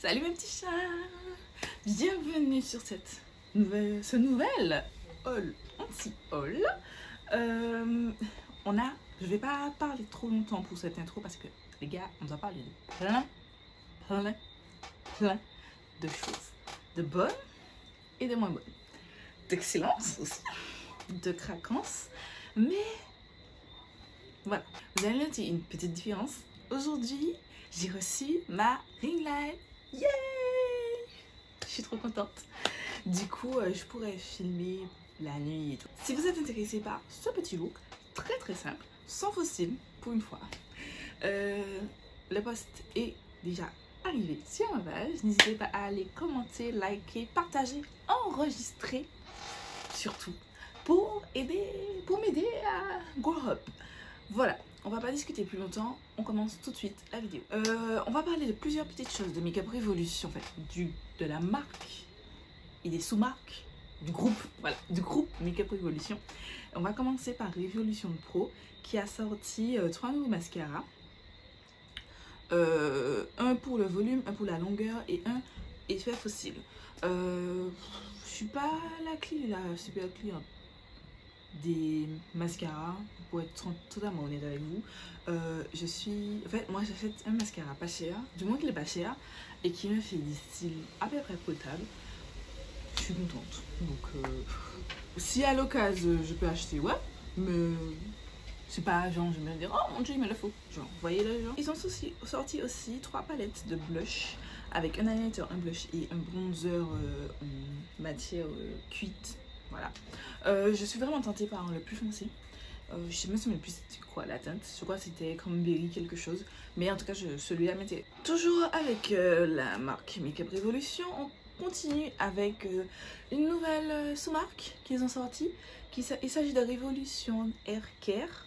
Salut mes petits chats. Bienvenue sur ce nouvel haul anti-haul. Je vais pas parler trop longtemps pour cette intro parce que les gars, on doit parler de plein de choses. De bonnes et de moins bonnes. D'excellence aussi. De craquance. Mais voilà, vous allez noter une petite différence. Aujourd'hui, j'ai reçu ma ring light. Yay! Je suis trop contente. Du coup, je pourrais filmer la nuit et tout. Si vous êtes intéressé par ce petit look, très simple, sans fossile, pour une fois, le post est déjà arrivé sur ma page. N'hésitez pas à aller commenter, liker, partager, enregistrer, surtout, pour m'aider à grow up. Voilà, on va pas discuter plus longtemps, on commence tout de suite la vidéo. On va parler de plusieurs petites choses de Makeup Revolution, en fait, de la marque et des sous-marques du groupe, voilà, du groupe Makeup Revolution. On va commencer par Revolution Pro qui a sorti 3 nouveaux mascaras. Un pour le volume, un pour la longueur et un effet fossile. Je suis pas la super cliente des mascaras, pour être totalement honnête avec vous. En fait, moi j'achète un mascara pas cher, du moins qu'il est pas cher, et qui me fait des styles à peu près potables. Je suis contente. Donc, si à l'occasion je peux acheter, ouais, mais c'est pas genre, je vais me dire, oh mon dieu, il me le faut. Genre, vous voyez le genre. Ils ont sorti aussi 3 palettes de blush avec un highlighter, un blush et un bronzer en matière cuite. Voilà. Je suis vraiment tentée par le plus foncé. Je sais même si le plus c'était quoi la teinte. Je crois que c'était Cranberry quelque chose. Mais en tout cas, celui-là m'était. Toujours avec la marque Makeup Revolution, on continue avec une nouvelle sous-marque qu'ils ont sortie. Il s'agit de Revolution Hair Care.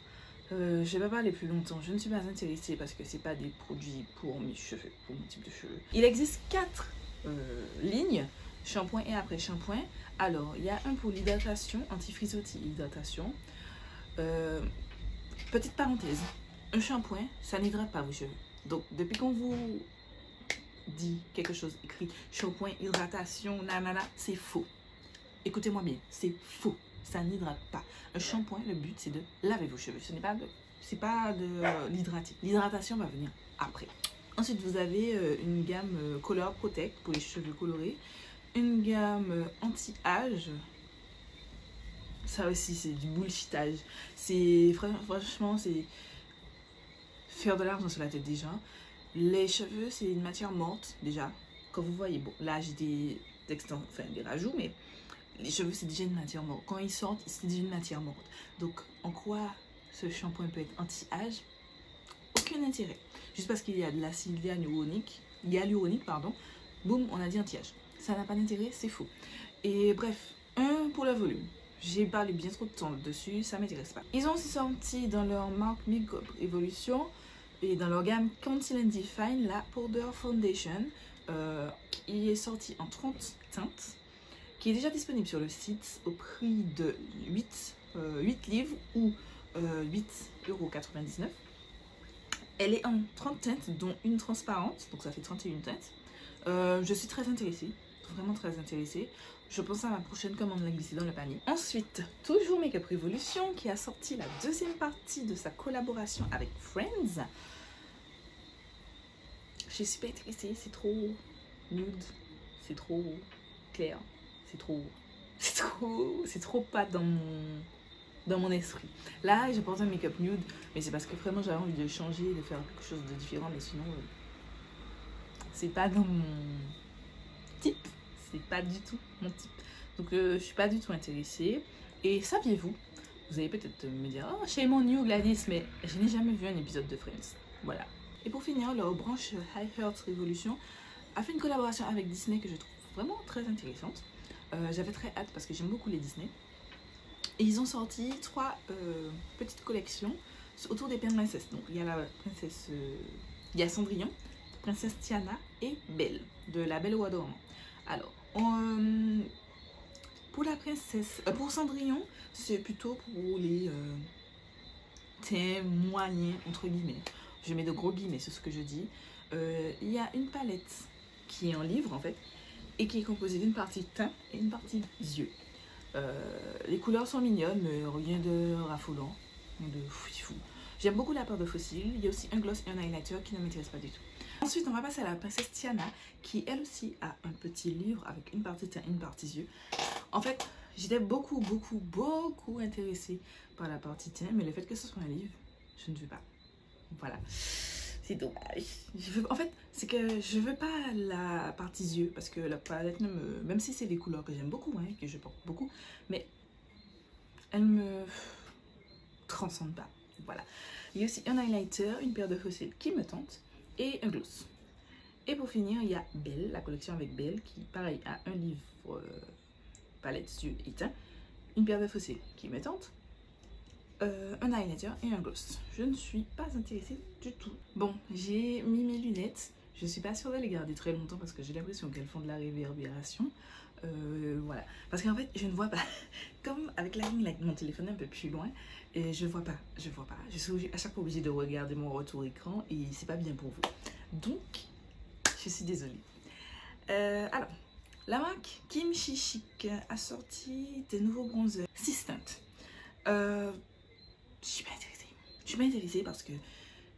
Je vais pas parler plus longtemps. Je ne suis pas intéressée parce que c'est pas des produits pour mes cheveux, pour mon type de cheveux. Il existe 4 lignes, shampoing et après shampoing. Alors, il y a un pour l'hydratation, anti-frizzotis et hydratation. Petite parenthèse, un shampoing, ça n'hydrate pas vos cheveux. Donc, depuis qu'on vous dit quelque chose, écrit shampoing, hydratation, nanana, c'est faux. Écoutez-moi bien, c'est faux. Ça n'hydrate pas. Un shampoing, le but, c'est de laver vos cheveux. Ce n'est pas de l'hydrater. L'hydratation va venir après. Ensuite, vous avez une gamme Color Protect pour les cheveux colorés. Une gamme anti-âge. Ça aussi, c'est du bullshitage. Franchement, c'est faire de l'argent sur la tête des gens. Les cheveux, c'est une matière morte, déjà. Comme vous voyez, bon, là, j'ai des rajouts, mais les cheveux, c'est déjà une matière morte. Quand ils sortent, c'est déjà une matière morte. Donc, en quoi ce shampoing peut être anti-âge? Aucun intérêt. Juste parce qu'il y a de l'acide hyaluronique, boum, on a dit anti-âge. Ça n'a pas d'intérêt, c'est faux. Et bref, un pour le volume. J'ai parlé bien trop de temps dessus, ça m'intéresse pas. Ils ont aussi sorti dans leur marque Makeup Evolution et dans leur gamme Conceal and Define la Powder Foundation qui est sortie en 30 teintes, qui est déjà disponible sur le site au prix de 8 livres ou 8,99 €. Elle est en 30 teintes, dont une transparente, donc ça fait 31 teintes. Je suis très intéressée, vraiment très intéressée. Je pense à ma prochaine commande la glisser dans le panier. Ensuite, toujours Makeup Revolution qui a sorti la deuxième partie de sa collaboration avec Friends. Je suis pas intéressée, c'est trop nude, c'est trop clair, c'est trop pas dans mon esprit. Là, je porte un make-up nude, mais c'est parce que vraiment j'avais envie de changer, de faire quelque chose de différent, mais sinon, c'est pas dans mon type. C'est pas du tout mon type. Donc, je suis pas du tout intéressée. Et saviez-vous, vous allez peut-être me dire, oh, shame on you, Gladys, mais je n'ai jamais vu un épisode de Friends. Voilà. Et pour finir, leur branche High Heart Revolution a fait une collaboration avec Disney que je trouve vraiment très intéressante. J'avais très hâte parce que j'aime beaucoup les Disney. Et ils ont sorti 3 petites collections autour des princesses. Donc il y a la princesse, il y a Cendrillon, princesse Tiana et Belle de La Belle au Bois dormant. Alors pour Cendrillon, c'est plutôt pour les thèmes moyens entre guillemets. Je mets de gros guillemets, c'est ce que je dis. Il y a une palette qui est un livre en fait, et qui est composé d'une partie teint et une partie yeux. Les couleurs sont mignonnes, mais rien de raffolant, rien de fou. J'aime beaucoup la part de fossiles. Il y a aussi un gloss et un highlighter qui ne m'intéressent pas du tout. Ensuite, on va passer à la princesse Tiana, qui elle aussi a un petit livre avec une partie teint et une partie yeux. En fait, j'étais beaucoup intéressée par la partie teint, mais le fait que ce soit un livre, je ne veux pas. Voilà. C'est dommage. En fait, c'est que je veux pas la partie yeux parce que la palette ne me... Même si c'est des couleurs que j'aime beaucoup, hein, que je porte beaucoup, mais elle me transcende pas. Voilà. Il y a aussi un highlighter, une paire de fossiles qui me tente et un gloss. Et pour finir, il y a Belle, la collection avec Belle qui, pareil, a un livre palette yeux et teint, une paire de fossiles qui me tente. Un highlighter et un gloss. Je ne suis pas intéressée du tout. Bon, j'ai mis mes lunettes. Je suis pas sûre de les garder très longtemps parce que j'ai l'impression qu'elles font de la réverbération. Voilà. Parce qu'en fait, je ne vois pas. Comme avec la ligne, mon téléphone est un peu plus loin. Et je vois pas. Je suis à chaque fois obligée de regarder mon retour écran et c'est pas bien pour vous. Donc, je suis désolée. Alors, la marque Kimchi Chic a sorti des nouveaux bronzers 6 teintes. Je suis pas intéressée parce que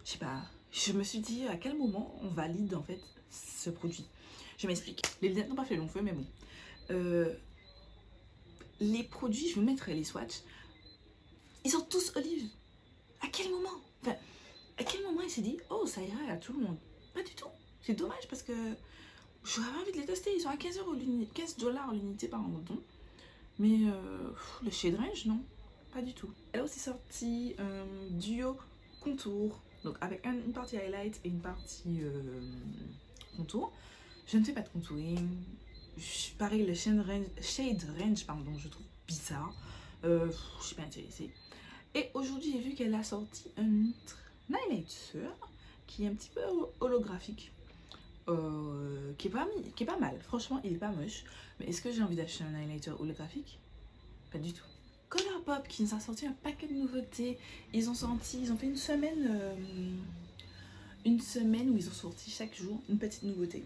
je sais pas, je me suis dit à quel moment on valide en fait ce produit. Je m'explique. Les lunettes n'ont pas fait long feu, mais bon. Les produits, je vous mettrai les swatchs. Ils sont tous olives. À quel moment? Enfin, à quel moment il s'est dit oh ça ira à tout le monde? Pas du tout. C'est dommage parce que j'aurais envie de les tester. Ils sont à 15 $ l'unité par an. Mais le shade range non. Pas du tout. Elle a aussi sorti un duo contour, donc avec une partie highlight et une partie contour. Je ne fais pas de contouring. Pareil, le shade range pardon, je trouve bizarre. Je suis pas intéressée. Et aujourd'hui, j'ai vu qu'elle a sorti un highlighter qui est un petit peu holographique. Qui est pas mal. Franchement, il est pas moche. Mais est-ce que j'ai envie d'acheter un highlighter holographique? Pas du tout. Colourpop qui nous a sorti un paquet de nouveautés. Ils ont fait une semaine où ils ont sorti chaque jour une petite nouveauté.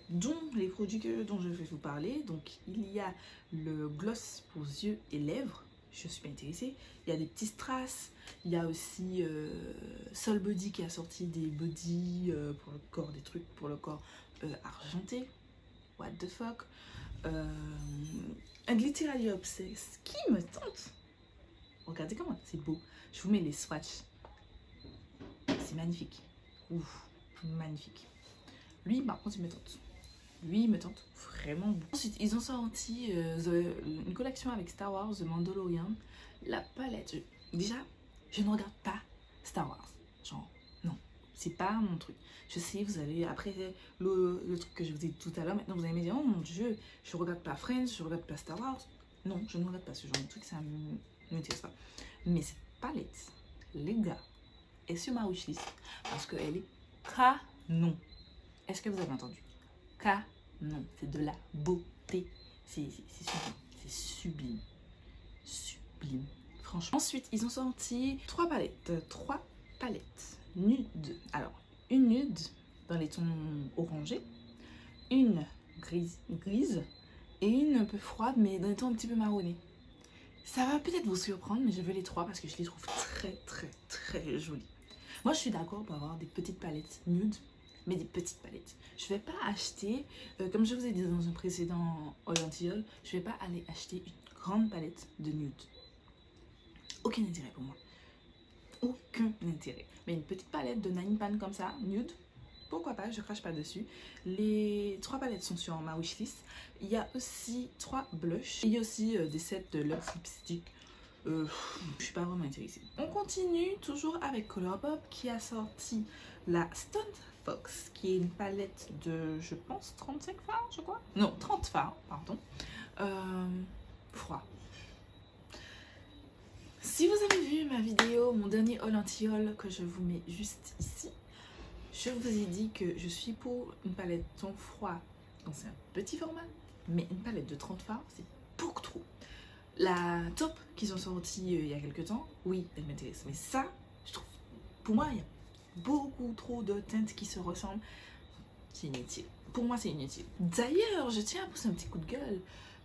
Dont les produits dont je vais vous parler. Donc il y a le gloss pour yeux et lèvres. Je suis pas intéressée. Il y a des petits strass. Il y a aussi Sol Body qui a sorti des body pour le corps, des trucs pour le corps argenté. What the fuck. Un Glitterally Obsessed qui me tente. Regardez comment c'est beau. Je vous mets les swatchs. C'est magnifique. Ouf, magnifique. Lui, par contre, il me tente. Lui, il me tente vraiment beaucoup. Ensuite, ils ont sorti une collection avec Star Wars, The Mandalorian. La palette. Déjà, je ne regarde pas Star Wars. Genre, non. C'est pas mon truc. Je sais, vous allez, après le truc que je vous ai dit tout à l'heure, maintenant vous allez me dire, oh mon dieu, je regarde pas Friends, je regarde pas Star Wars. Non, je ne regarde pas ce genre de truc, ça ne m'intéresse pas. Mais cette palette, les gars, est sur ma wishlist parce qu'elle est canon. Est-ce que vous avez entendu? Canon. C'est de la beauté. C'est sublime. C'est sublime. Sublime. Franchement. Ensuite, ils ont sorti 3 palettes. 3 palettes nude. Alors, une nude dans les tons orangés, une grise et une un peu froide mais dans les tons un petit peu marronnés. Ça va peut-être vous surprendre, mais je veux les 3 parce que je les trouve très jolies. Moi je suis d'accord pour avoir des petites palettes nude, mais des petites palettes. Je vais pas acheter, comme je vous ai dit dans un précédent haul anti-haul, je vais pas aller acheter une grande palette de nude. Aucun intérêt pour moi. Aucun intérêt. Mais une petite palette de Nine Pan comme ça, nude, pourquoi pas, je crache pas dessus. Les 3 palettes sont sur ma wishlist. Il y a aussi 3 blushs. Il y a aussi des sets de Luxe Lipstick. Je suis pas vraiment intéressée. On continue toujours avec Colourpop qui a sorti la Stone Fox, qui est une palette de, je pense, 35 fards, je crois. Non, 30 fards, pardon. Froid. Si vous avez vu ma vidéo, mon dernier haul anti-haul que je vous mets juste ici, je vous ai dit que je suis pour une palette ton froid. Donc c'est un petit format, mais une palette de 30 fards, c'est beaucoup trop. La taupe qu'ils ont sorti il y a quelques temps, oui, elle m'intéresse. Mais ça, je trouve, pour moi, il y a beaucoup trop de teintes qui se ressemblent. C'est inutile. pour moi, c'est inutile. D'ailleurs, je tiens à pousser un petit coup de gueule.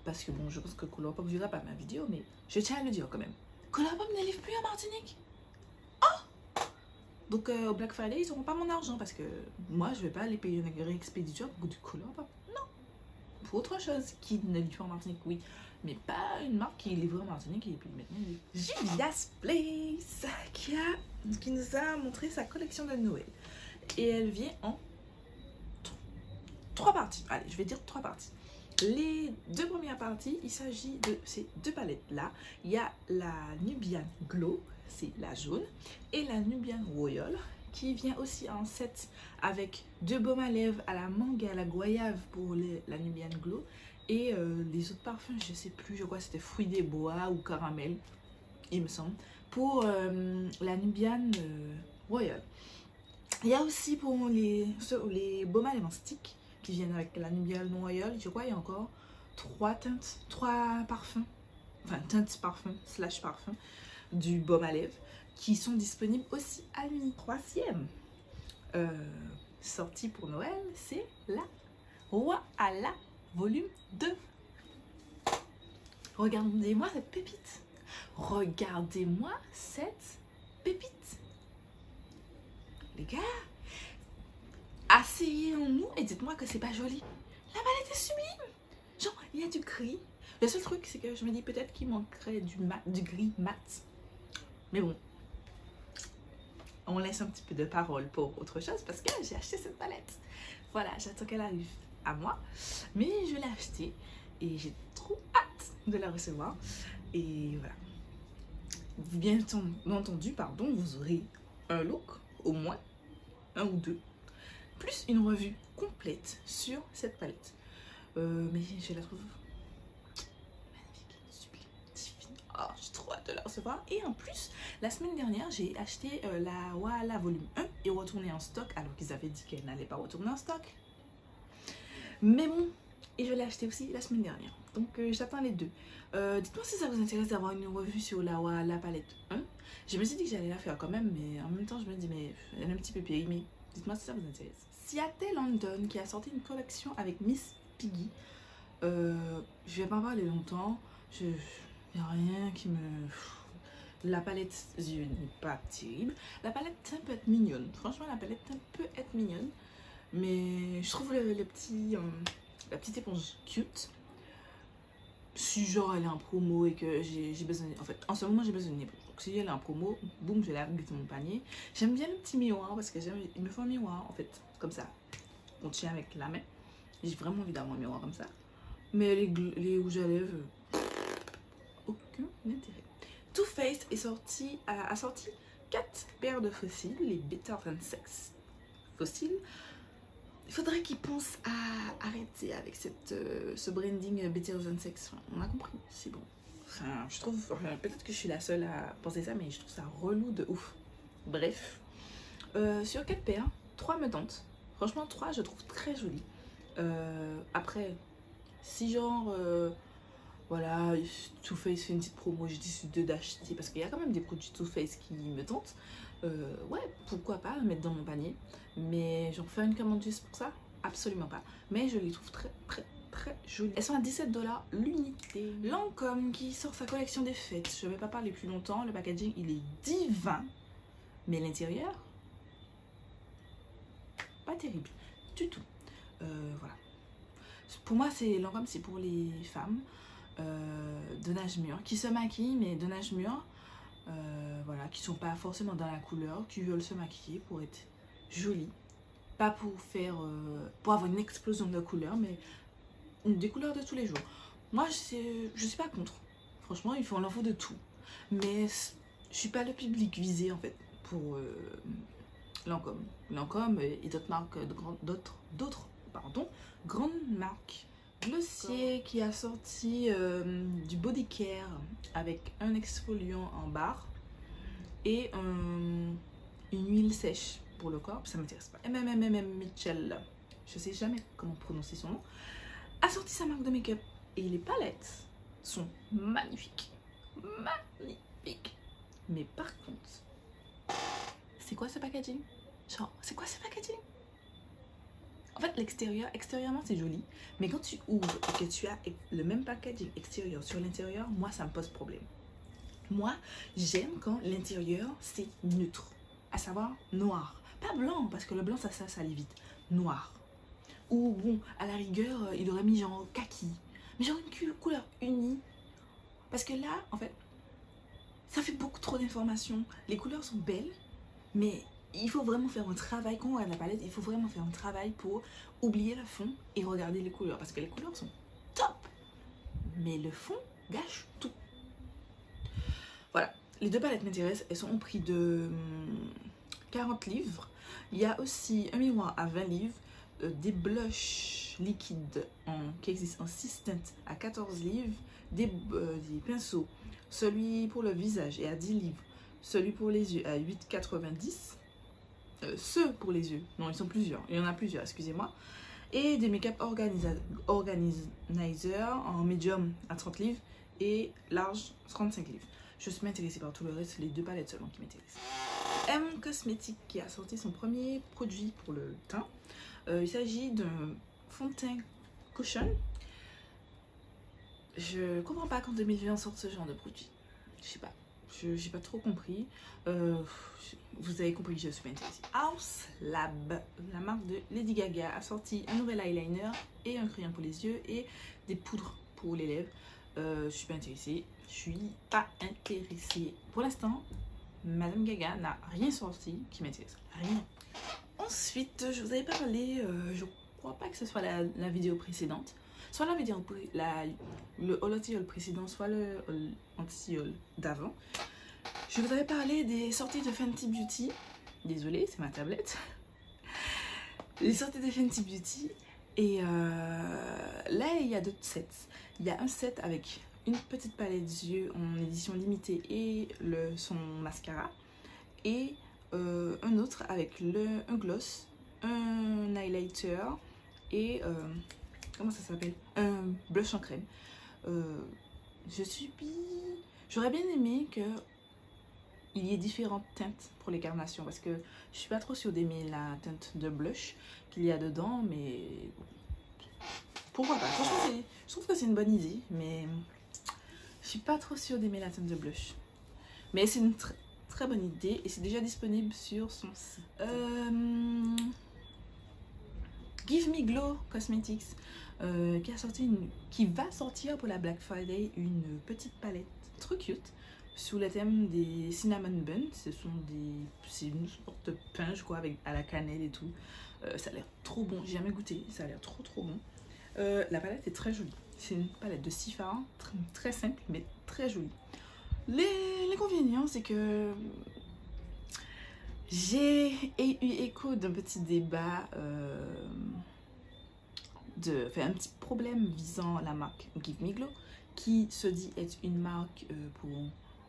Parce que bon, je pense que Colourpop verra pas ma vidéo, mais je tiens à le dire quand même. Colourpop ne livre plus en Martinique. Donc au Black Friday, ils n'auront pas mon argent parce que moi, je vais pas aller payer un réexpéditeur pour du Colourpop. Non. Pour autre chose qui ne livre pas en Martinique, oui. Mais pas une marque qui livre en Martinique et puis maintenant, Julia's Place qui nous a montré sa collection de Noël. Et elle vient en 3 parties. Allez, je vais dire 3 parties. Les 2 premières parties, il s'agit de ces 2 palettes-là. Il y a la Nubian Glow, c'est la jaune, et la Nubian Royal, qui vient aussi en set avec 2 baumes à lèvres à la mangue et à la goyave pour la Nubian Glow. Et les autres parfums, je sais plus, je crois que c'était fruits des bois ou caramel, il me semble, pour la Nubian Royal. Il y a aussi pour les baumes à lèvres en stick qui viennent avec la Nubian Royal, je crois il y a encore 3 teintes, 3 parfums, enfin teintes parfums / parfums du baume à lèvres qui sont disponibles aussi à lui. 3e sortie pour Noël, c'est la Voilà volume 2. Regardez-moi cette pépite. Regardez-moi cette pépite. Les gars, asseyez-nous et dites-moi que c'est pas joli. La palette est sublime. Genre, il y a du gris. Le seul truc, c'est que je me dis peut-être qu'il manquerait du gris mat. Mais bon, on laisse un petit peu de parole pour autre chose parce que j'ai acheté cette palette. Voilà, j'attends qu'elle arrive à moi. Mais je l'ai achetée et j'ai trop hâte de la recevoir. Et voilà. Bien entendu, pardon, vous aurez un look, au moins, 1 ou 2. Plus une revue complète sur cette palette. Mais je la trouve magnifique, sublime, divine. Oh, j'ai trop hâte de la recevoir. Et en plus, la semaine dernière, j'ai acheté la Voilà volume 1 et retourné en stock alors qu'ils avaient dit qu'elle n'allait pas retourner en stock. Mais bon, et je l'ai acheté aussi la semaine dernière. Donc j'attends les 2. Dites-moi si ça vous intéresse d'avoir une revue sur la Voilà palette 1. Je me suis dit que j'allais la faire quand même, mais en même temps je me dis mais elle est un petit peu périmée. Dites-moi si ça vous intéresse. Ciaté London qui a sorti une collection avec Miss Piggy. Je vais pas en parler longtemps. Il n'y a rien qui me... La palette n'est pas terrible. La palette peut être mignonne. Franchement, la palette peut être mignonne. Mais je trouve la petite éponge cute. Si genre elle est en promo et que j'ai besoin... En fait, en ce moment, j'ai besoin d'une éponge. Donc si elle est en promo, boum, je la glisse dans mon panier. J'aime bien le petit miroir parce que il me faut un miroir, en fait. Comme ça. On tient avec la main. J'ai vraiment envie d'avoir un miroir comme ça. Mais les rouges à lèvres, aucun intérêt. Too Faced a sorti 4 paires de fossiles, les Better Than Sex fossiles. Il faudrait qu'ils pensent à arrêter avec ce branding Better Than Sex. Enfin, on a compris, c'est bon. Enfin, je trouve, peut-être que je suis la seule à penser ça, mais je trouve ça relou de ouf. Bref, sur 4 paires, 3 me tentent. Franchement, 3 je trouve très jolies. Après, si genre, voilà, Too Faced fait une petite promo, j'ai décidé d'acheter parce qu'il y a quand même des produits Too Faced qui me tentent. Ouais, pourquoi pas mettre dans mon panier. Mais j'en fais une commande juste pour ça? Absolument pas. Mais je les trouve très jolies. Elles sont à 17 $ l'unité. Lancôme qui sort sa collection des fêtes. Je vais pas parler plus longtemps. Le packaging il est divin. Mais l'intérieur, pas terrible du tout. Voilà. Pour moi, Lancôme, c'est pour les femmes de nage mûr qui se maquillent, mais de nage mûr. Voilà, qui sont pas forcément dans la couleur, qui veulent se maquiller pour être jolies, pas pour faire pour avoir une explosion de couleurs, mais des couleurs de tous les jours. Moi je suis pas contre, franchement il en faut de tout, mais je suis pas le public visé en fait pour Lancôme et d'autres marques, grandes marques. Glossier qui a sorti du body care avec un exfoliant en barre et une huile sèche pour le corps, ça m'intéresse pas. Mitchell, je sais jamais comment prononcer son nom, a sorti sa marque de make-up et les palettes sont magnifiques. Magnifiques. Mais par contre, c'est quoi ce packaging? Genre, c'est quoi ce packaging? En fait, extérieurement, c'est joli. Mais quand tu ouvres et que tu as le même packaging extérieur sur l'intérieur, moi, ça me pose problème. Moi, j'aime quand l'intérieur, c'est neutre. À savoir, noir. Pas blanc, parce que le blanc, ça salit vite. Noir. Ou bon, à la rigueur, il aurait mis genre kaki. Mais genre une couleur unie. Parce que là, en fait, ça fait beaucoup trop d'informations. Les couleurs sont belles, mais il faut vraiment faire un travail. Quand on regarde la palette, il faut vraiment faire un travail pour oublier le fond et regarder les couleurs. Parce que les couleurs sont top. Mais le fond gâche tout. Voilà. Les deux palettes m'intéressent. Elles sont au prix de 40 livres. Il y a aussi un miroir à 20 livres. Des blushs liquides qui existent en 6 teintes à 14 livres. Des pinceaux. Celui pour le visage est à 10 livres. Celui pour les yeux à 8,90. Ceux pour les yeux. Non, ils sont plusieurs. Il y en a plusieurs, excusez-moi. Et des make-up organizer en medium à 30 livres et large 35 livres. Je suis intéressée par tout le reste, c'est les deux palettes seulement qui m'intéressent. M Cosmetics qui a sorti son premier produit pour le teint. Il s'agit d'un fond de teint cushion. Je comprends pas qu'en 2020 on sorte ce genre de produit. Je sais pas. J'ai pas trop compris. Vous avez compris que je suis pas intéressée. House Lab, la marque de Lady Gaga, a sorti un nouvel eyeliner et un crayon pour les yeux et des poudres pour les lèvres. Je suis pas intéressée. Je suis pas intéressée. Pour l'instant, Madame Gaga n'a rien sorti qui m'intéresse. Rien. Ensuite, je vous avais parlé, je crois pas que ce soit la vidéo précédente. Soit la vidéo, le haul anti-haul précédent, soit le anti-haul d'avant. Je vous avais parlé des sorties de Fenty Beauty. Désolée, c'est ma tablette. Les sorties de Fenty Beauty. Et là, il y a d'autres sets. Il y a un set avec une petite palette d'yeux en édition limitée et son mascara. Et un autre avec un gloss, un highlighter et... comment ça s'appelle? Un blush en crème. J'aurais bien aimé que il y ait différentes teintes pour les carnations parce que je suis pas trop sûre d'aimer la teinte de blush qu'il y a dedans, mais pourquoi pas? Franchement, je trouve que c'est une bonne idée, mais je suis pas trop sûre d'aimer la teinte de blush. Mais c'est une très bonne idée et c'est déjà disponible sur son site. Give Me Glow Cosmetics qui va sortir pour la Black Friday une petite palette trop cute sous le thème des cinnamon buns. C'est une sorte de pain, je crois, à la cannelle et tout. Ça a l'air trop bon. J'ai jamais goûté. Ça a l'air trop bon. La palette est très jolie. C'est une palette de 6 fards, très simple mais très jolie. L'inconvénient, c'est que j'ai eu écho d'un petit débat, un petit problème visant la marque Give Me Glow, qui se dit être une marque pour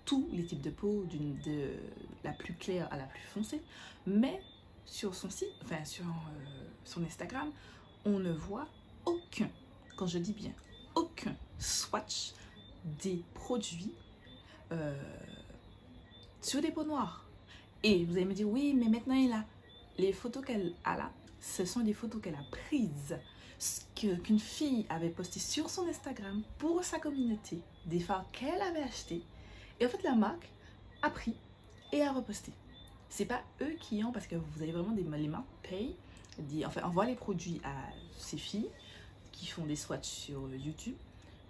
tous les types de peau, de la plus claire à la plus foncée, mais sur son site, sur son Instagram, on ne voit aucun, quand je dis bien aucun swatch des produits sur des peaux noires. Et vous allez me dire, oui, mais maintenant, les photos qu'elle a là, ce sont des photos qu'elle a prises, qu'une fille avait posté sur son Instagram pour sa communauté, des fards qu'elle avait achetés. Et en fait, la marque a pris et a reposté. C'est pas eux qui ont, parce que vous avez vraiment les marques payent, envoient les produits à ces filles qui font des swatchs sur YouTube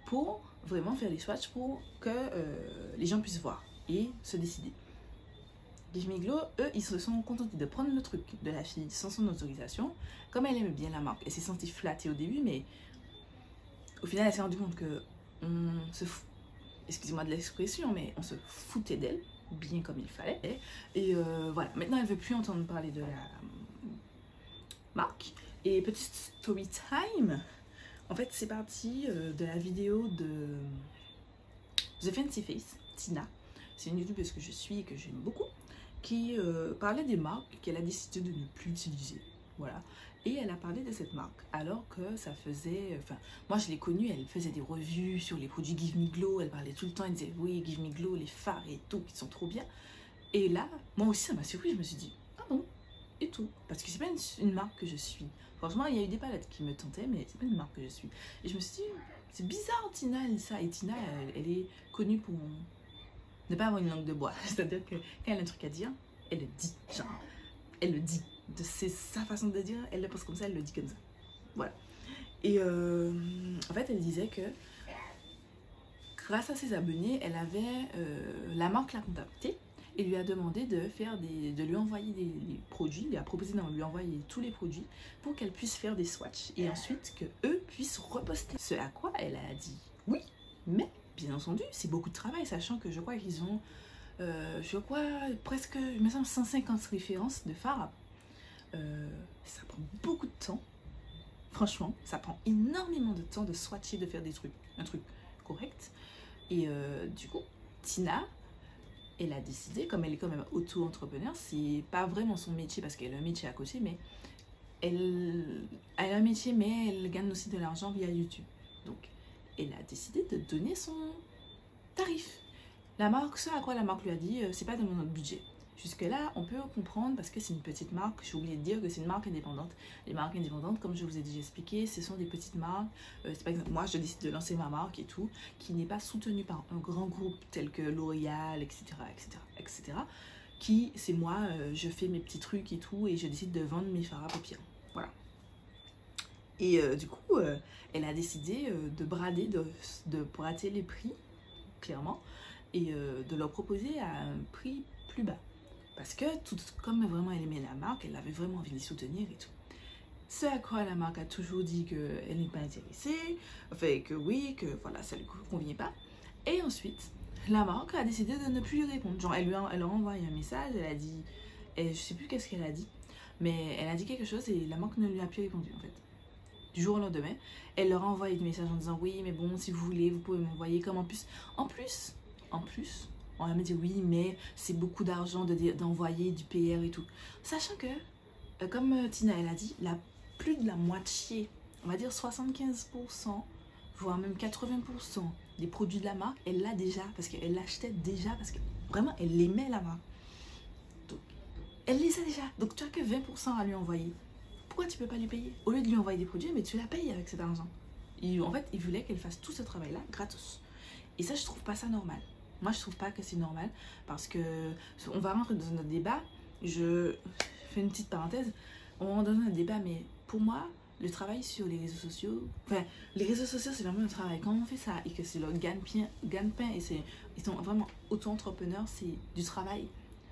pour vraiment faire des swatchs pour que les gens puissent voir et se décider. Give Me Glow, eux, ils se sont contentés de prendre le truc de la fille sans son autorisation. Comme elle aime bien la marque, elle s'est sentie flattée au début, mais au final, elle s'est rendue compte que excusez-moi de l'expression, mais on se foutait d'elle, bien comme il fallait. Et voilà, maintenant, elle ne veut plus entendre parler de la marque. Et petite story time, en fait, c'est parti de la vidéo de The Fancy Face, Tina. C'est une youtubeuse que je suis et que j'aime beaucoup, qui parlait des marques qu'elle a décidé de ne plus utiliser. Voilà. Et elle a parlé de cette marque, alors que ça faisait... moi je l'ai connue, elle faisait des revues sur les produits Give Me Glow, elle parlait tout le temps, elle disait, oui, Give Me Glow, les fards et tout, qui sont trop bien. Et là, moi aussi, ça m'a surpris, je me suis dit, ah bon? et tout. Parce que c'est pas une marque que je suis. Franchement, il y a eu des palettes qui me tentaient, mais c'est pas une marque que je suis. Et je me suis dit, c'est bizarre, Tina, elle dit ça. Et Tina, elle est connue pour ne pas avoir une langue de bois. C'est-à-dire que quand elle a un truc à dire, elle le dit. Genre, elle le dit. C'est sa façon de dire, elle le pense comme ça, elle le dit comme ça. Voilà. Et en fait, elle disait que grâce à ses abonnés, elle avait la marque l'a contactée et lui a demandé de lui envoyer des produits, il lui a proposé de lui envoyer tous les produits pour qu'elle puisse faire des swatchs et ensuite que eux puissent reposter. Ce à quoi elle a dit oui, mais bien entendu, c'est beaucoup de travail, sachant que je crois qu'ils ont, presque, il me semble 150 références de fards. Ça prend beaucoup de temps. Franchement, ça prend énormément de temps de swatcher, de faire un truc correct. Et du coup, Tina, elle a décidé, comme elle est quand même auto-entrepreneur, c'est pas vraiment son métier parce qu'elle a un métier à côté, mais elle a un métier, mais elle gagne aussi de l'argent via YouTube. Donc, elle a décidé de donner son tarif. La marque, ce à quoi la marque lui a dit, c'est pas dans notre budget. Jusque-là, on peut comprendre parce que c'est une petite marque. J'ai oublié de dire que c'est une marque indépendante. Les marques indépendantes, comme je vous ai déjà expliqué, ce sont des petites marques. C'est par exemple, moi, je décide de lancer ma marque et tout, qui n'est pas soutenue par un grand groupe tel que L'Oréal, etc., etc., etc. Qui, c'est moi, je fais mes petits trucs et tout, et je décide de vendre mes fards à paupières. Voilà. Et du coup, elle a décidé de brader, de brader les prix, clairement, et de leur proposer à un prix plus bas. Parce que, comme vraiment elle aimait la marque, elle avait vraiment envie de les soutenir et tout. Ce à quoi la marque a toujours dit qu'elle n'est pas intéressée, enfin que oui, que voilà, ça ne lui convenait pas. Et ensuite, la marque a décidé de ne plus lui répondre. Genre, elle leur a envoyé un message, elle a dit, et je sais plus qu'est-ce qu'elle a dit, mais elle a dit quelque chose et la marque ne lui a plus répondu en fait. Du jour au lendemain, elle leur a envoyé des messages en disant oui, mais bon, si vous voulez, vous pouvez m'envoyer comme en plus, on va me dire oui, mais c'est beaucoup d'argent d'envoyer du PR et tout. Sachant que, comme Tina elle a dit, plus de la moitié, on va dire 75%, voire même 80% des produits de la marque, elle l'a déjà, parce qu'elle l'achetait déjà, parce que vraiment elle aimait la marque. Donc, elle les a déjà. Donc tu as que 20% à lui envoyer. Pourquoi tu peux pas lui payer? Au lieu de lui envoyer des produits, mais tu la payes avec cet argent. En fait, il voulait qu'elle fasse tout ce travail-là gratos. Et ça, je trouve pas ça normal. Moi, je trouve pas que c'est normal parce que on va rentrer dans notre débat. Je fais une petite parenthèse. On rentre dans un débat, mais pour moi, le travail sur les réseaux sociaux, enfin, les réseaux sociaux, c'est vraiment un travail. Quand on fait ça et que c'est leur gagne-pain et ils sont vraiment auto-entrepreneurs, c'est du travail.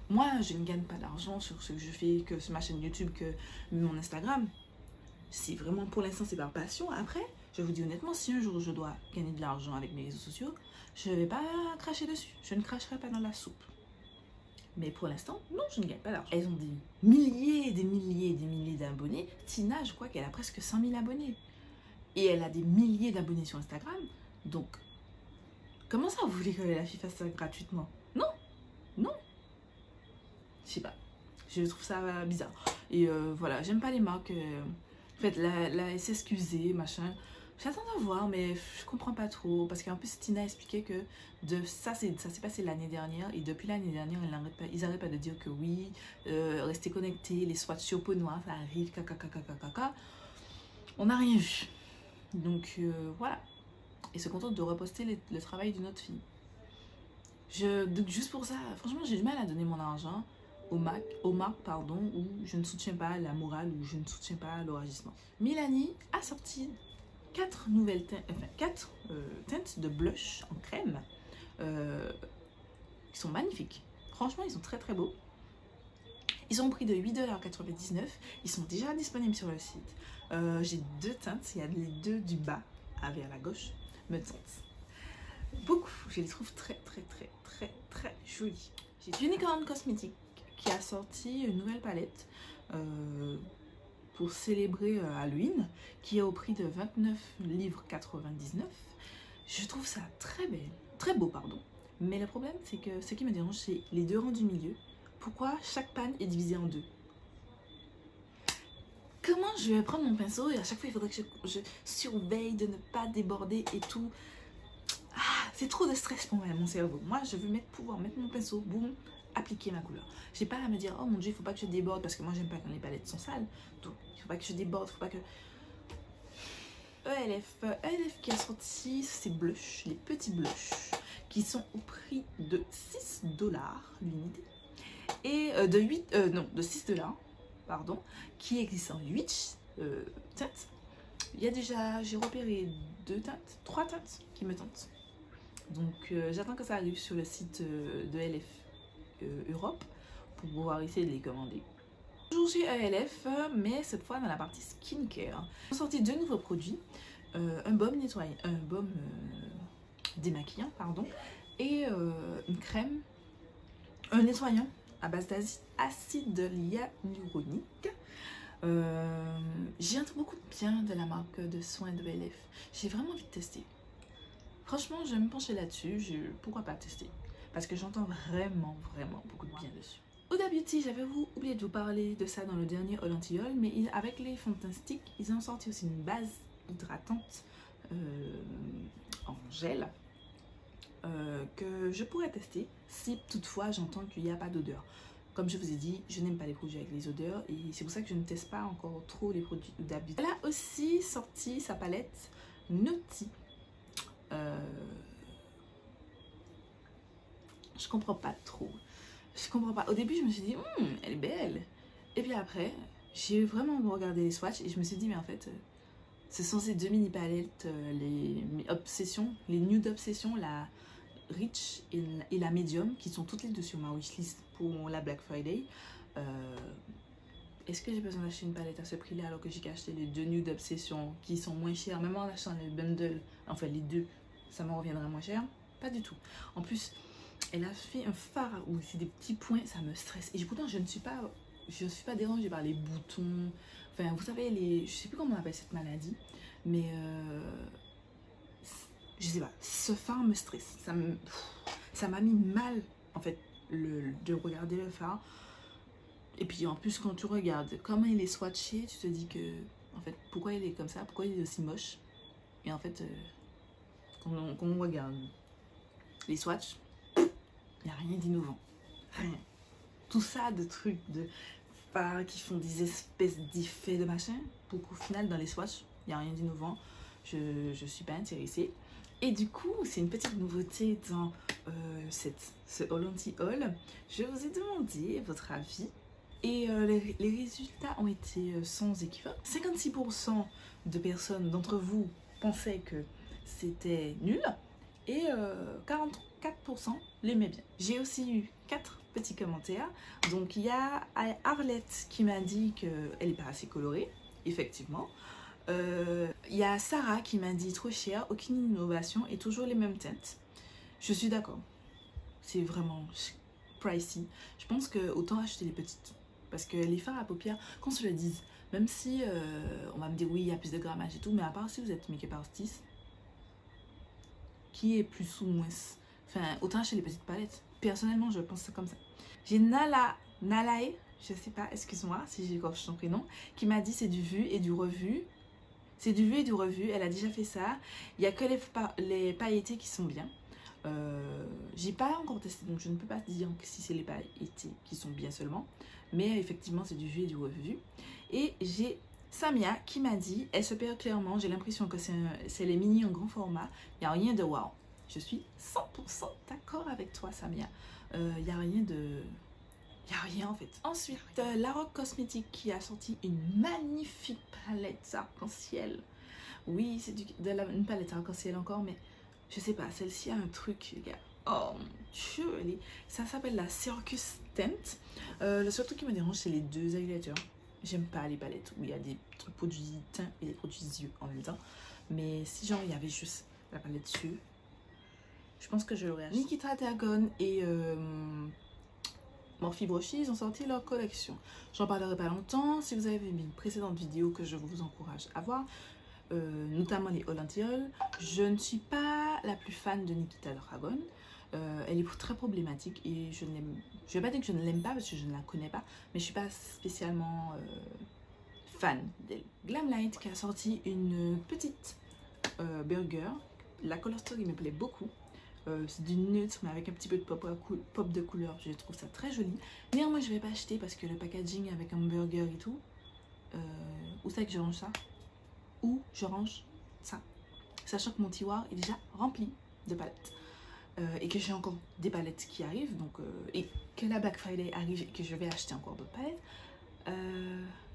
Moi, je ne gagne pas d'argent sur ce que je fais, que sur ma chaîne YouTube, que mon Instagram. C'est vraiment, pour l'instant, c'est par passion. Après, je vous dis honnêtement, si un jour je dois gagner de l'argent avec mes réseaux sociaux, je ne vais pas cracher dessus. Je ne cracherai pas dans la soupe. Mais pour l'instant, non, je ne gagne pas d'argent. Elles ont des milliers et des milliers et des milliers d'abonnés. Tina, je crois qu'elle a presque 100 000 abonnés. Et elle a des milliers d'abonnés sur Instagram. Donc, comment ça, vous voulez que la fille fasse ça gratuitement? Non, non. Je sais pas. Je trouve ça bizarre. Et voilà, j'aime pas les marques. En fait, la s'excuser, machin. J'attends de voir, mais je comprends pas trop. Parce qu'en plus, Tina expliquait que ça s'est passé l'année dernière. Et depuis l'année dernière, ils n'arrêtent pas de dire que oui, restez connectés, les swatchs sur peau noire, ça arrive, caca. On n'a rien vu. Donc voilà. Et se contente de reposter le travail d'une autre fille. Donc, juste pour ça, franchement, j'ai du mal à donner mon argent aux marques, où je ne soutiens pas la morale, où je ne soutiens pas leur agissement. Milani a sorti 4 teintes de blush en crème qui sont magnifiques. Franchement, ils sont très très beaux. Ils ont pris de 8,99 $. Ils sont déjà disponibles sur le site. J'ai 2 teintes. Il y a les 2 du bas vers la gauche. Me tentent beaucoup. Je les trouve très jolies. J'ai Unicorn Cosmetics qui a sorti une nouvelle palette pour célébrer Halloween, qui est au prix de 29,99 $. Je trouve ça très beau, pardon. Mais le problème, c'est que ce qui me dérange, c'est les 2 rangs du milieu. Pourquoi chaque panne est divisée en 2? Comment je vais prendre mon pinceau et à chaque fois, il faudrait que je surveille de ne pas déborder et tout. Ah, c'est trop de stress pour mon cerveau. Moi, je veux pouvoir mettre mon pinceau, boum, appliquer ma couleur. J'ai pas à me dire, oh mon dieu, il faut pas que je déborde parce que moi j'aime pas quand les palettes sont sales. Donc il faut pas que je déborde, il faut pas que... ELF qui a sorti ces blushs, les petits blushs, qui sont au prix de 6 $ l'unité. Et de 6 $, pardon, qui existe en 8 teintes. Il y a déjà, j'ai repéré 3 teintes qui me tentent. Donc j'attends que ça arrive sur le site de ELF Europe pour pouvoir essayer de les commander. Toujours chez ELF, mais cette fois dans la partie skincare. Ils ont sorti 2 nouveaux produits, un baume nettoyant, un baume démaquillant, pardon, et une crème, un nettoyant à base d'acide hyaluronique. J'ai entendu beaucoup de bien de la marque de soins de ELF. J'ai vraiment envie de tester. Franchement, je vais me pencher là-dessus. Pourquoi pas tester? Parce que j'entends vraiment beaucoup de bien dessus. Huda Beauty, j'avais oublié de vous parler de ça dans le dernier haul anti-haul, mais avec les fonds de teint stick, ils ont sorti aussi une base hydratante en gel que je pourrais tester si toutefois j'entends qu'il n'y a pas d'odeur. Comme je vous ai dit, je n'aime pas les produits avec les odeurs et c'est pour ça que je ne teste pas encore trop les produits Huda Beauty. Elle a aussi sorti sa palette Naughty. Je comprends pas trop. Je comprends pas. Au début, je me suis dit, elle est belle. Et puis après, j'ai vraiment regardé les swatchs et je me suis dit, mais en fait, ce sont ces 2 mini palettes, les obsessions, les nude obsessions, la Rich et la Medium, qui sont toutes les deux sur ma wishlist pour la Black Friday. Est-ce que j'ai besoin d'acheter une palette à ce prix-là alors que j'ai qu'à acheter les 2 nude obsessions qui sont moins chères, même en achetant les bundles, enfin les deux, ça me reviendra moins cher? Pas du tout. En plus, elle a fait un fard où c'est des petits points, ça me stresse. Et pourtant, je ne suis pas dérangée par les boutons. Enfin, vous savez, je sais plus comment on appelle cette maladie, mais je sais pas. Ce fard me stresse. Ça m'a mis mal, en fait, de regarder le fard. Et puis en plus, quand tu regardes comment il est swatché, tu te dis que, en fait, pourquoi il est comme ça, pourquoi il est aussi moche. Et en fait, quand on regarde les swatchs, il n'y a rien d'innovant. Rien. Tout ça de trucs de fards qui font des espèces d'effets de machin. Pour qu'au final, dans les swatchs, il n'y a rien d'innovant. Je ne suis pas intéressée. Et du coup, c'est une petite nouveauté dans ce haul anti-haul. Je vous ai demandé votre avis. Et les résultats ont été sans équivoque. 56% de personnes d'entre vous pensaient que c'était nul. Et 44% l'aimaient bien. J'ai aussi eu 4 petits commentaires. Donc il y a Arlette qui m'a dit qu'elle n'est pas assez colorée, effectivement. Il y a Sarah qui m'a dit trop cher, aucune innovation et toujours les mêmes teintes. Je suis d'accord. C'est vraiment pricey. Je pense que autant acheter les petites. Parce que les fards à paupières, qu'on se le dise, même si on va me dire oui, il y a plus de grammage et tout, mais à part si vous êtes make-up artist, qui est plus ou moins, enfin autant acheter les petites palettes. Personnellement, je pense comme ça. J'ai Nalae, je sais pas, excuse-moi si j'écorche son prénom, qui m'a dit c'est du vu et du revu. C'est du vu et du revu, elle a déjà fait ça. Il y a que les pailletés qui sont bien. J'ai pas encore testé, donc je ne peux pas dire que si c'est les pailletés qui sont bien seulement. Mais effectivement, c'est du vu et du revu. Et j'ai Samia qui m'a dit, elle se perd clairement, j'ai l'impression que c'est les mini en grand format. Il n'y a rien de wow. Je suis 100% d'accord avec toi, Samia. Il n'y a rien de... Il n'y a rien en fait. Ensuite, La Rock Cosmetics qui a sorti une magnifique palette arc-en-ciel. Oui, c'est une palette arc-en-ciel encore, mais je sais pas, celle-ci a un truc, les gars. Oh mon dieu, ça s'appelle la Circus Tint. Le seul truc qui me dérange, c'est les 2 highlighters. J'aime pas les palettes où il y a des produits teints et des produits yeux en même temps. Mais si genre il y avait juste la palette yeux, je pense que je l'aurais acheté. Nikita Dragon et Morphe Brochi, ils ont sorti leur collection. J'en parlerai pas longtemps. Si vous avez vu une précédente vidéo que je vous encourage à voir, notamment les haul anti-haul, je ne suis pas la plus fan de Nikita Dragon. Elle est très problématique et je vais pas dire que je ne l'aime pas parce que je ne la connais pas, mais je suis pas spécialement fan d'elle. Glamlight qui a sorti une petite burger. La color story me plaît beaucoup. C'est du neutre mais avec un petit peu de pop de couleur. Je trouve ça très joli. Néanmoins je vais pas acheter parce que le packaging avec un burger et tout. Où c'est que je range ça? Où je range ça? Sachant que mon tiroir est déjà rempli de palettes. Et que j'ai encore des palettes qui arrivent. Donc, et que la Black Friday arrive et que je vais acheter encore d'autres palettes.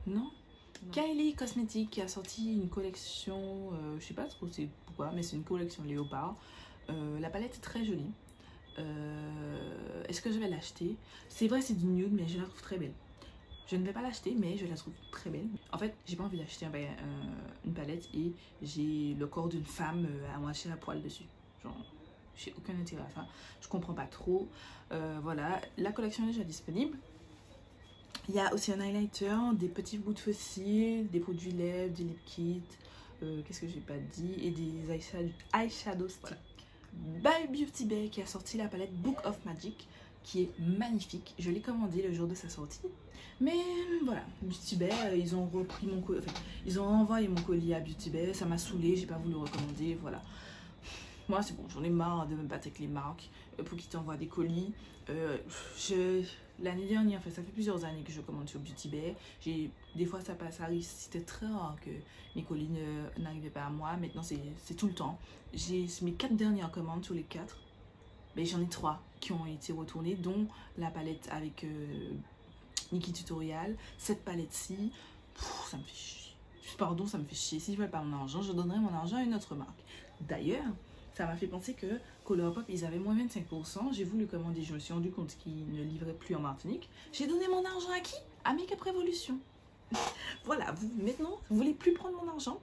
Non. Kylie Cosmetics qui a sorti une collection, je sais pas trop c'est pourquoi, mais c'est une collection léopard. La palette est très jolie. Est-ce que je vais l'acheter? C'est vrai c'est du nude mais je la trouve très belle. Je ne vais pas l'acheter mais je la trouve très belle. En fait j'ai pas envie d'acheter une palette et j'ai le corps d'une femme à moitié à poil dessus. Genre j'ai aucun intérêt à ça. Je comprends pas trop. Voilà, la collection est déjà disponible. Il y a aussi un highlighter, des petits bouts de fossiles, des produits lèvres, des lip kits, qu'est-ce que j'ai pas dit, et des eyeshadow sticks. Voilà. By Beauty Bay qui a sorti la palette Book of Magic, qui est magnifique. Je l'ai commandée le jour de sa sortie. Mais voilà, Beauty Bay, ils ont repris mon colis, enfin, ils ont envoyé mon colis à Beauty Bay, ça m'a saoulée, j'ai pas voulu le recommander, voilà. Moi c'est bon, j'en ai marre de me battre avec les marques pour qu'ils t'envoient des colis. L'année dernière, enfin, ça fait plusieurs années que je commande sur Beauty Bay. Des fois ça arrive, c'était très rare que mes colis n'arrivaient pas à moi. Maintenant c'est tout le temps. J'ai mes 4 dernières commandes sur les 4. Mais j'en ai 3 qui ont été retournées, dont la palette avec Nikki Tutorial. Cette palette-ci, ça me fait chier. Pardon, ça me fait chier. Si je ne veux pas mon argent, je donnerai mon argent à une autre marque. D'ailleurs, ça m'a fait penser que Colourpop, ils avaient moins 25%. J'ai voulu commander, je me suis rendu compte qu'ils ne livraient plus en Martinique. J'ai donné mon argent à qui? À Make-up Revolution. Voilà, maintenant, vous voulez plus prendre mon argent?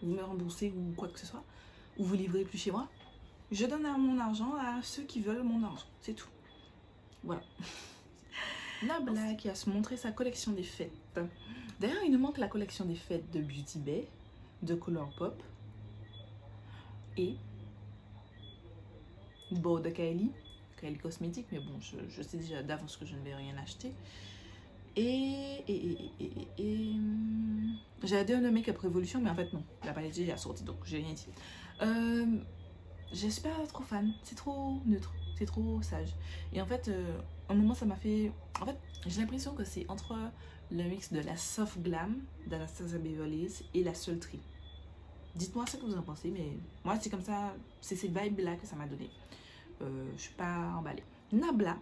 Vous me remboursez ou quoi que ce soit? Ou vous livrez plus chez moi? Je donne mon argent à ceux qui veulent mon argent. C'est tout. Voilà. Nabla qui a montré sa collection des fêtes. D'ailleurs, il nous manque la collection des fêtes de Beauty Bay, de Colourpop et de Kylie Cosmetics, mais bon, je sais déjà d'avance que je ne vais rien acheter. J'allais dire de Make-up Revolution, mais en fait non, la palette est déjà sortie, donc j'ai rien dit. Je suis pas trop fan, c'est trop neutre, c'est trop sage. Et en fait, un moment ça m'a fait... En fait, j'ai l'impression que c'est entre le mix de la Soft Glam d'Anastasia Beverly Hills et la Sultry. Dites-moi ce que vous en pensez, mais moi c'est comme ça, c'est ces vibes là que ça m'a donné. Je suis pas emballée. Nabla,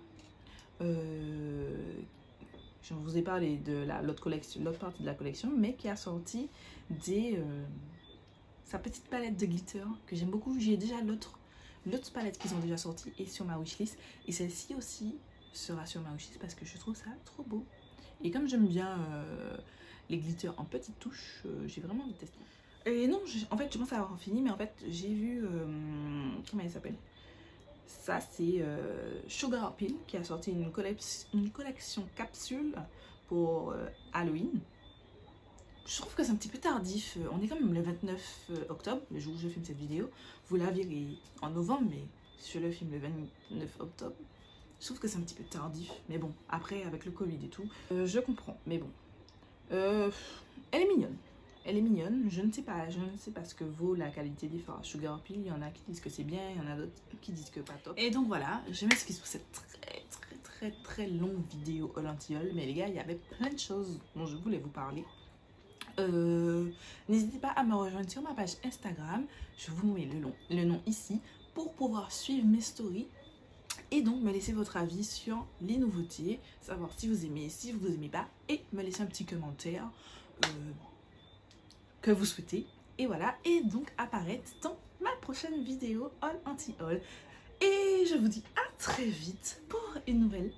je vous ai parlé de l'autre partie de la collection, mais qui a sorti sa petite palette de glitter que j'aime beaucoup. J'ai déjà l'autre palette qu'ils ont déjà sorti et sur ma wishlist, et celle-ci aussi sera sur ma wishlist parce que je trouve ça trop beau. Et comme j'aime bien les glitters en petites touches, j'ai vraiment envie de tester. Et non, en fait je pense avoir fini, mais en fait j'ai vu comment elle s'appelle. Ça c'est Sugar Pill qui a sorti une collection capsule pour Halloween. Je trouve que c'est un petit peu tardif. On est quand même le 29 octobre, le jour où je filme cette vidéo. Vous la verrez en novembre, mais je le filme le 29 octobre. Je trouve que c'est un petit peu tardif. Mais bon, après avec le Covid et tout, je comprends. Mais bon, elle est mignonne. Elle est mignonne, je ne sais pas ce que vaut la qualité des fards Sugar Pill. Il y en a qui disent que c'est bien, il y en a d'autres qui disent que pas top. Et donc voilà, je m'excuse pour cette très longue vidéo haul anti-haul. Mais les gars, il y avait plein de choses dont je voulais vous parler. N'hésitez pas à me rejoindre sur ma page Instagram. Je vous mets le nom ici pour pouvoir suivre mes stories. Et donc me laisser votre avis sur les nouveautés, savoir si vous aimez, si vous aimez pas, et me laisser un petit commentaire que vous souhaitez. Et voilà, et donc apparaître dans ma prochaine vidéo haul anti-haul. Et je vous dis à très vite pour une nouvelle